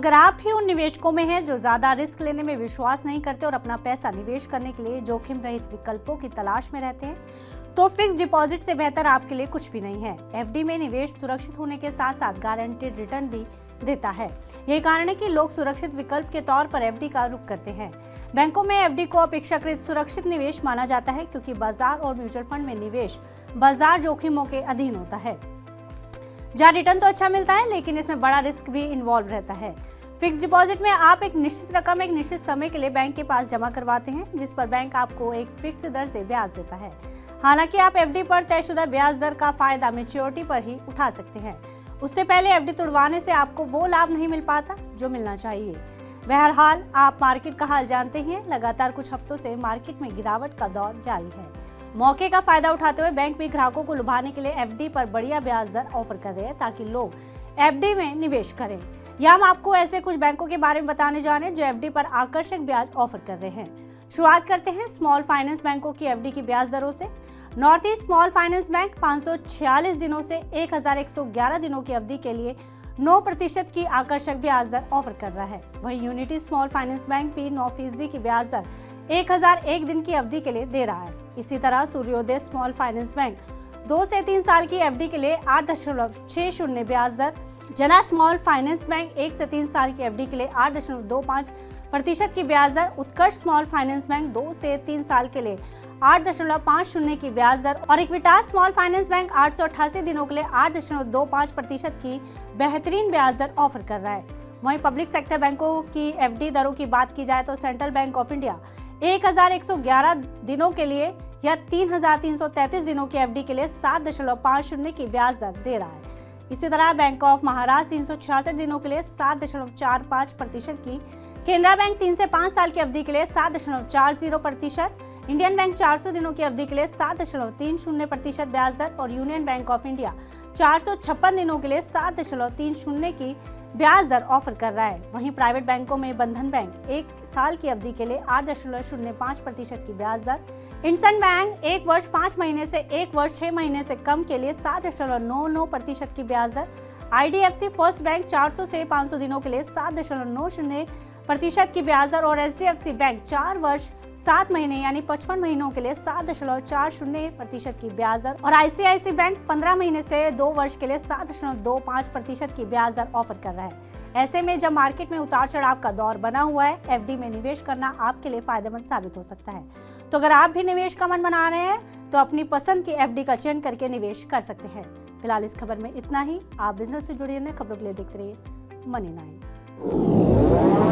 अगर आप भी उन निवेशकों में हैं जो ज्यादा रिस्क लेने में विश्वास नहीं करते और अपना पैसा निवेश करने के लिए जोखिम रहित विकल्पों की तलाश में रहते हैं, तो फिक्स डिपॉजिट से बेहतर आपके लिए कुछ भी नहीं है। एफडी में निवेश सुरक्षित होने के साथ साथ गारंटेड रिटर्न भी देता है। यही कारण है कि लोग सुरक्षित विकल्प के तौर पर एफडी का रुख करते हैं। बैंकों में एफडी को अपेक्षाकृत सुरक्षित निवेश माना जाता है, क्योंकि बाजार और म्यूचुअल फंड में निवेश बाजार जोखिमों के अधीन होता है, जहाँ रिटर्न तो अच्छा मिलता है लेकिन इसमें बड़ा रिस्क भी इन्वॉल्व रहता है। फिक्स डिपॉजिट में आप एक निश्चित रकम एक निश्चित समय के लिए बैंक के पास जमा करवाते हैं, जिस पर बैंक आपको एक फिक्स दर से ब्याज देता है। हालांकि आप एफडी पर तयशुदा ब्याज दर का फायदा मैच्योरिटी पर ही उठा सकते हैं। उससे पहले एफडी तुड़वाने से आपको वो लाभ नहीं मिल पाता जो मिलना चाहिए। बहरहाल, आप मार्केट का हाल जानते ही हैं। लगातार कुछ हफ्तों से मार्केट में गिरावट का दौर जारी है। मौके का फायदा उठाते हुए बैंक भी ग्राहकों को लुभाने के लिए एफडी पर बढ़िया ब्याज दर ऑफर कर रहे हैं, ताकि लोग एफडी में निवेश करें। या हम आपको ऐसे कुछ बैंकों के बारे में बताने जा रहे हैं जो एफडी पर आकर्षक ब्याज ऑफर कर रहे हैं। शुरुआत करते हैं स्मॉल फाइनेंस बैंकों की एफडी की ब्याज दरों से। North east small finance bank 546 दिनों से 1111 दिनों की अवधि के लिए 9% की आकर्षक ब्याज दर ऑफर कर रहा है। वहीं यूनिटी स्मॉल फाइनेंस बैंक भी 9% की ब्याज दर 1001 दिन की अवधि के लिए दे रहा है। इसी तरह सूर्योदय स्मॉल फाइनेंस बैंक 2 से 3 साल की एफडी के लिए 8.60 ब्याज दर, जना स्मॉल फाइनेंस बैंक 1 से 3 साल की एफडी के लिए 8.25% की ब्याज दर, उत्कर्ष स्मॉल फाइनेंस बैंक 2 से 3 साल के लिए 8.50 की ब्याज दर और इक्विटास स्मॉल फाइनेंस बैंक 888 दिनों के लिए 8.25% की बेहतरीन ब्याज दर ऑफर कर रहा है। वहीं पब्लिक सेक्टर बैंकों की एफडी दरों की बात की जाए तो सेंट्रल बैंक ऑफ इंडिया 1111 दिनों के लिए या 3333 दिनों की एफडी के लिए 7.50 की ब्याज दर दे रहा है। इसी तरह बैंक ऑफ महाराष्ट्र 366 दिनों के लिए 7.45% की, केनरा बैंक 3 से 5 साल की अवधि के लिए 7.40%, इंडियन बैंक 400 दिनों की अवधि के लिए 7.30% ब्याज दर और यूनियन बैंक ऑफ इंडिया 456 दिनों के लिए 7.30 की ब्याज दर ऑफर कर रहा है। वहीं प्राइवेट बैंकों में बंधन बैंक 1 साल की अवधि के लिए 8.05% की ब्याज दर, इंडसइंड बैंक 1 वर्ष 5 महीने से 1 वर्ष 6 महीने से कम के लिए 7.99% की ब्याज दर, आईडीएफसी फर्स्ट बैंक 400 से 500 दिनों के लिए 7.90% की ब्याज दर और एचडीएफसी बैंक 4 वर्ष 7 महीने यानी 55 महीनों के लिए 7.40% की ब्याज दर और आईसीआईसी बैंक 15 महीने से 2 वर्ष के लिए 7.25% की ब्याज दर ऑफर कर रहा है। ऐसे में जब मार्केट में उतार चढ़ाव का दौर बना हुआ है, एफडी में निवेश करना आपके लिए फायदेमंद साबित हो सकता है। तो अगर आप भी निवेश का मन बना रहे हैं तो अपनी पसंद की एफडी का चयन करके निवेश कर सकते हैं। फिलहाल इस खबर में इतना ही। आप बिजनेस से जुड़ी अन्य खबरों के लिए देखते रहिए मनी 9।